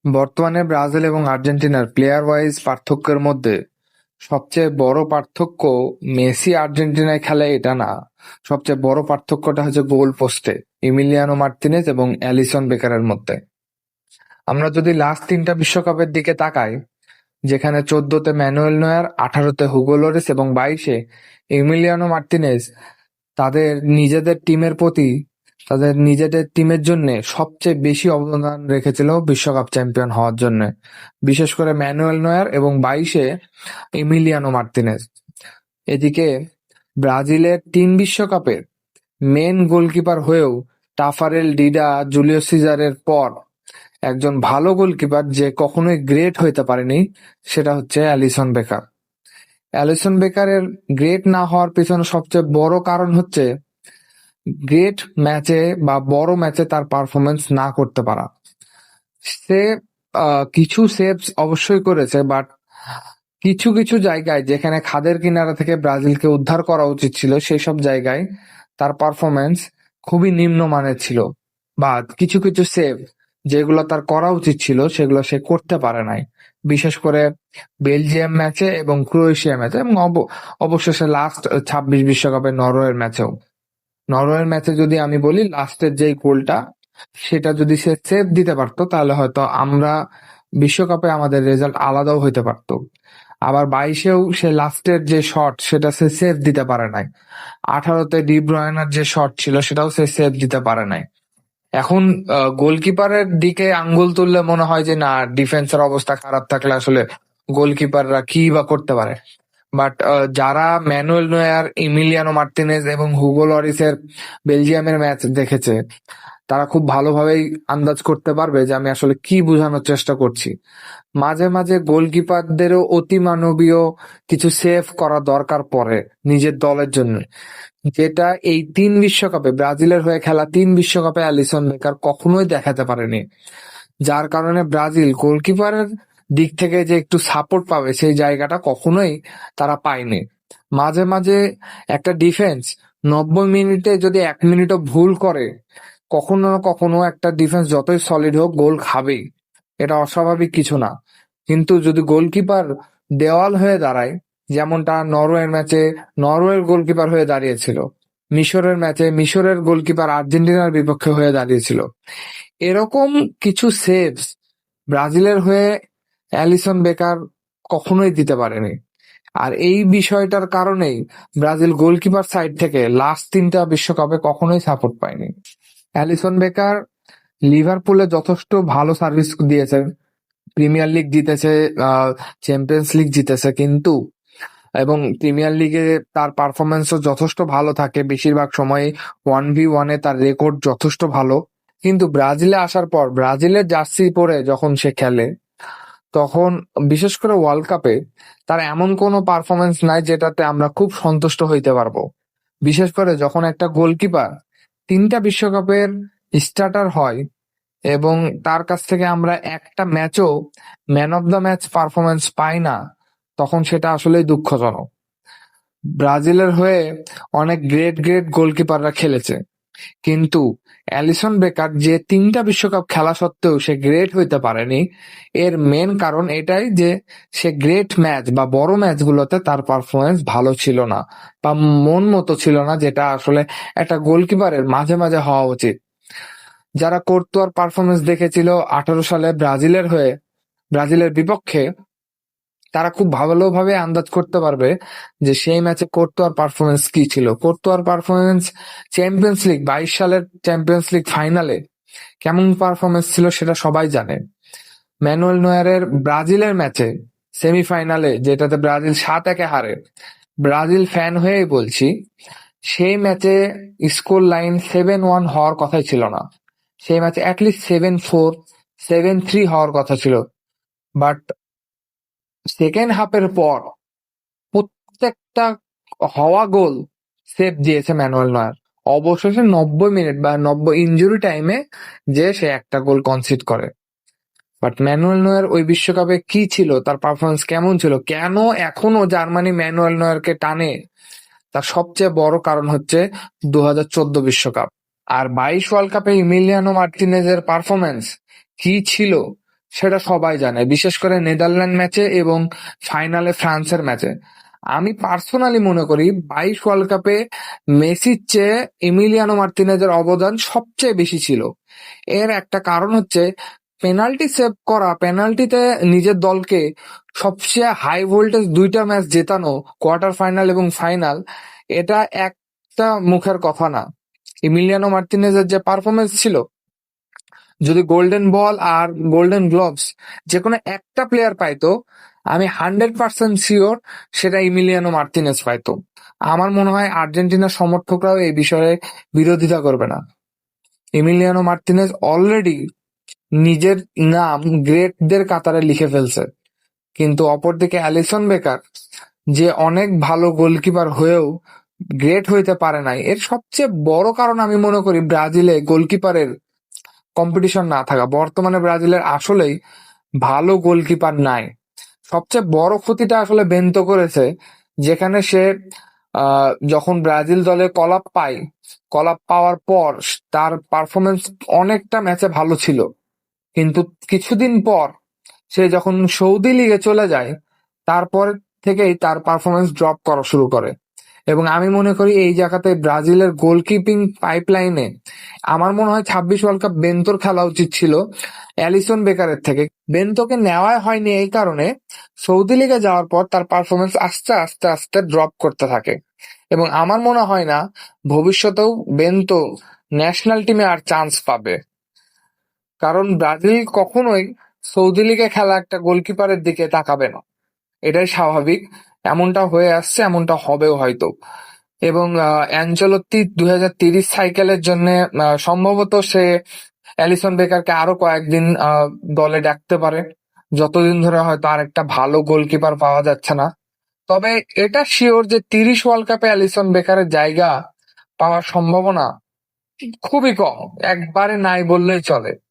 বর্তমানে ব্রাজিল এবং আর্জেন্টিনার প্লেয়ার ওয়াইজ পার্থক্যের মধ্যে সবচেয়ে বড় পার্থক্য মেসি আর্জেন্টিনায় খেলে এটা না। সবচেয়ে বড় পার্থক্যটা হচ্ছে গোল পোস্টে ইমিলিয়ানো মার্তিনেজ এবং অ্যালিসন বেকারের মধ্যে। আমরা যদি লাস্ট তিনটা বিশ্বকাপের দিকে তাকাই, যেখানে 14তে ম্যানুয়েল নয়ার, 18তে হুগো লরিস এবং 22-এ এমিলিয়ানো মার্তিনেজ তাদের নিজেদের টিমের প্রতি, তাদের নিজেদের টিমের জন্য সবচেয়ে বেশি অবদান রেখেছিল বিশ্বকাপ চ্যাম্পিয়ন হওয়ার জন্য। বিশেষ করে ম্যানুয়েল নয়ার এবং 22-এ এমিলিয়ানো মার্তিনেজ। এদিকে ব্রাজিলের 3 বিশ্বকাপের মেন গোলকিপার হয়েও টাফারেল ডিডা, জুলিও সিজারের পর একজন ভালো গোলকিপার যে কখনোই গ্রেট হইতে পারেনি, সেটা হচ্ছে অ্যালিসন বেকার। অ্যালিসন বেকারের গ্রেট না হওয়ার পেছনে সবচেয়ে বড় কারণ হচ্ছে গ্রেট ম্যাচে বা বড় ম্যাচে তার পারফরমেন্স না করতে পারা। সে কিছু সেভস অবশ্যই করেছে, বাট কিছু কিছু জায়গায় যেখানে খাদের কিনারা থেকে ব্রাজিলকে উদ্ধার করা উচিত ছিল, সেই সব জায়গায় তার পারফরমেন্স খুবই নিম্নমানের ছিল। বা কিছু কিছু সেভ যেগুলো তার করা উচিত ছিল সেগুলো সে করতে পারে নাই, বিশেষ করে বেলজিয়াম ম্যাচে এবং ক্রোয়েশিয়া ম্যাচে এবং অবশেষে লাস্ট 26 বিশ্বকাপে নরওয়ের ম্যাচেও। নরওয়ের ম্যাচে যদি আমি বলি, লাস্টের যেই গোলটা, সেটা যদি সে সেভ দিতে পারতো তাহলে হয়তো আমরা বিশ্বকাপে আমাদের রেজাল্ট আলাদাও হইতে পারতো। আবার 22-এও সে লাস্টের যে শট সেটা সে সেভ দিতে পারে নাই। 18-তে ডি ব্রয়নার যে শট ছিল সেটাও সে সেভ দিতে পারে নাই। এখন গোলকিপারের দিকে আঙ্গুল তুললে মনে হয় যে না, ডিফেন্সের অবস্থা খারাপ থাকলে আসলে গোলকিপাররা কি বা করতে পারে। বাট যারা ম্যানুয়েল নয়ার, ইমিলিয়ানো মার্তিনেজ এবং হুগো লরিসের বেলজিয়ামের ম্যাচ দেখেছে, তারা খুব ভালোভাবেই আন্দাজ করতে পারবে যে আমি আসলে কি বোঝানোর চেষ্টা করছি। মাঝে মাঝে গোলকিপারদেরও অতিমানবীয় কিছু সেভ করা দরকার পড়ে নিজের দলের জন্য, যেটা এই 3 বিশ্বকাপে, ব্রাজিলের হয়ে খেলা 3 বিশ্বকাপে অ্যালিসন বেকার কখনোই দেখাতে পারেনি। যার কারণে ব্রাজিল গোলকিপারের দিক থেকে যে একটু সাপোর্ট পাবে সেই জায়গাটা কখনোই তারা পায়নি। মাঝে মাঝে একটা ডিফেন্স 90 মিনিটে যদি 1 মিনিটও ভুল করে, কখনো না কখনো একটা ডিফেন্স যতই সলিড হোক গোল খাবেই। এটা অস্বাভাবিক কিছু না। কিন্তু যদি গোলকিপার দেওয়াল হয়ে দাঁড়ায়, যেমনটা নরওয়ের ম্যাচে নরওয়ের গোলকিপার হয়ে দাঁড়িয়েছিল, মিশরের ম্যাচে মিশরের গোলকিপার আর্জেন্টিনার বিপক্ষে হয়ে দাঁড়িয়েছিল, এরকম কিছু সেভস ব্রাজিলের হয়ে অ্যালিসন বেকার কখনোই দিতে পারেনি। আর এই বিষয়টার কারণেই ব্রাজিল গোলকিপার সাইড থেকে লাস্ট 3টা বিশ্বকাপে কখনোই সাপোর্ট পায়নি। অ্যালিসন বেকার লিভারপুলে যথেষ্ট ভালো সার্ভিস দিয়েছে, প্রিমিয়ার লিগ জিতেছে, চ্যাম্পিয়ন্স লিগ জিতেছে, কিন্তু এবং প্রিমিয়ার লিগে তার পারফরমেন্সও যথেষ্ট ভালো থাকে বেশিরভাগ সময়। 1v1-এ তার রেকর্ড যথেষ্ট ভালো। কিন্তু ব্রাজিলে আসার পর ব্রাজিলের জার্সি পরে যখন সে খেলে, তখন বিশেষ করে ওয়ার্ল্ড কাপে তার এমন কোনো পারফরমেন্স নাই যেটাতে আমরা খুব সন্তুষ্ট হইতে পারবো। বিশেষ করে যখন একটা গোলকিপার 3টা বিশ্বকাপের স্টার্টার হয় এবং তার কাছ থেকে আমরা একটা ম্যাচও man of the match performance পাই না, তখন সেটা আসলেই দুঃখজনক। ব্রাজিলের হয়ে অনেক গ্রেট গ্রেট গোলকিপাররা খেলেছে, কিন্তু অ্যালিসন বেকার যে 3টা বিশ্বকাপ খেলা সত্ত্বেও সে গ্রেট হইতে পারেনি, এর মেন কারণ এটাই যে সে গ্রেট ম্যাচ বা বড় ম্যাচগুলোতে তার পারফরমেন্স ভালো ছিল না বা মন মতো ছিল না, যেটা আসলে একটা গোলকিপারের মাঝে মাঝে হওয়া উচিত। যারা কোর্তুয়ার পারফরমেন্স দেখেছিল 18 সালে ব্রাজিলের হয়ে, ব্রাজিলের বিপক্ষে, তারা খুব ভালোভাবে আন্দাজ করতে পারবে যে সেই ম্যাচে কোর্তুয়ার পারফরমেন্স কি ছিল। কোর্তুয়ার পারফরমেন্স চ্যাম্পিয়ন্স লিগ 22 সালের চ্যাম্পিয়ন্স লিগ ফাইনালে কেমন পারফরমেন্স ছিল সেটা সবাই জানে। ম্যানুয়েল নয়ারের ব্রাজিলের ম্যাচে সেমিফাইনালে, যেটাতে ব্রাজিল 7-1 হারে, ব্রাজিল ফ্যান হয়েই বলছি, সেই ম্যাচে স্কোর লাইন 7-1 হওয়ার কথাই ছিল না। সেই ম্যাচে অ্যাটলিস্ট 7-4, 7-3 হওয়ার কথা ছিল। বাট সেকেন্ড হাফের পর প্রত্যেকটা হওয়া গোল সেভ দিয়েছে ম্যানুয়েল নয়ার। অবশেষে 90 মিনিট বা 90 ইনজুরি টাইমে যে সে একটা গোল কনসিড করে। বাট ম্যানুয়েল নয়ার ওই বিশ্বকাপে কি ছিল, তার পারফরমেন্স কেমন ছিল, কেন এখনো জার্মানি ম্যানুয়েল নয়ারকে টানে, তার সবচেয়ে বড় কারণ হচ্ছে 2014 বিশ্বকাপ। আর 22 ওয়ার্ল্ড কাপে ইমিলিয়ানো মার্তিনেজের পারফরমেন্স কি ছিল সেটা সবাই জানে, বিশেষ করে নেদারল্যান্ড ম্যাচে এবং ফাইনালে ফ্রান্সের ম্যাচে। আমি পার্সোনালি মনে করি 22 ওয়ার্ল্ড কাপে মেসির চেয়ে এমিলিয়ানো মার্তিনেজের অবদান সবচেয়ে বেশি ছিল। এর একটা কারণ হচ্ছে পেনাল্টি সেভ করা, পেনাল্টিতে নিজের দলকে সবচেয়ে হাই ভোল্টেজ 2টা ম্যাচ জেতানো, কোয়ার্টার ফাইনাল এবং ফাইনাল, এটা একটা মুখের কথা না। এমিলিয়ানো মার্তিনেজের যে পারফরমেন্স ছিল, যদি গোল্ডেন বল আর গোল্ডেন গ্লোভস যে কোনো একটা প্লেয়ার পাইতো, আমি 100% শিওর সেটা ইমিলিয়ানো মার্তিনেজ পাইতো। আমার মনে হয় আর্জেন্টিনার সমর্থকরাও এই বিষয়ে বিরোধিতা করবে না। ইমিলিয়ানো মার্তিনেজ অলরেডি নিজের নাম গ্রেটদের কাতারে লিখে ফেলছে, কিন্তু অপরদিকে অ্যালিসন বেকার, যে অনেক ভালো গোলকিপার হয়েও গ্রেট হইতে পারে নাই, এর সবচেয়ে বড় কারণ আমি মনে করি ব্রাজিলে গোলকিপারের কম্পিটিশন না থাকা। বর্তমানে ব্রাজিলের আসলেই ভালো গোলকিপার নাই। সবচেয়ে বড় ক্ষতিটা আসলে বেন্তো করেছে, যেখানে সে যখন ব্রাজিল দলে কলাপ পায়, কলাপ পাওয়ার পর তার পারফরমেন্স অনেকটা ম্যাচে ভালো ছিল, কিন্তু কিছুদিন পর সে যখন সৌদি লিগে চলে যায়, তারপর থেকেই তার পারফরমেন্স ড্রপ করা শুরু করে। এবং আমি মনে করি এই জায়গাতে ব্রাজিলের গোলকিপিং পাইপলাইনে আমার মনে হয় 26 ওয়ার্ল্ড কাপ বেন্তোর খেলা উচিত ছিল অ্যালিসন বেকারের থেকে। বেন্তোকে নেওয়া হয়নি এই কারণে, সৌদি লিগে যাওয়ার পর তার পারফরমেন্স আস্তে আস্তে আস্তে ড্রপ করতে থাকে, এবং আমার মনে হয় না ভবিষ্যতেও বেন্তো ন্যাশনাল টিমে আর চান্স পাবে। কারণ ব্রাজিল কখনোই সৌদি লিগে খেলা একটা গোলকিপারের দিকে তাকাবে না, এটাই স্বাভাবিক। এমনটা হয়ে আসছে, এমনটা হবেও হয়তো। এবং অ্যানচেলত্তি 2030 সাইকেলের জন্য সম্ভবত সে অ্যালিসন বেকারকে আরো কয়েকদিন দলে ডাকতে পারে, যতদিন ধরে হয়তো আরেকটা ভালো গোলকিপার পাওয়া যাচ্ছে না। তবে এটা শিওর যে 30 ওয়ার্ল্ড কাপে অ্যালিসন বেকারের জায়গা পাওয়ার সম্ভাবনা খুবই কম, একবারে নাই বললেই চলে।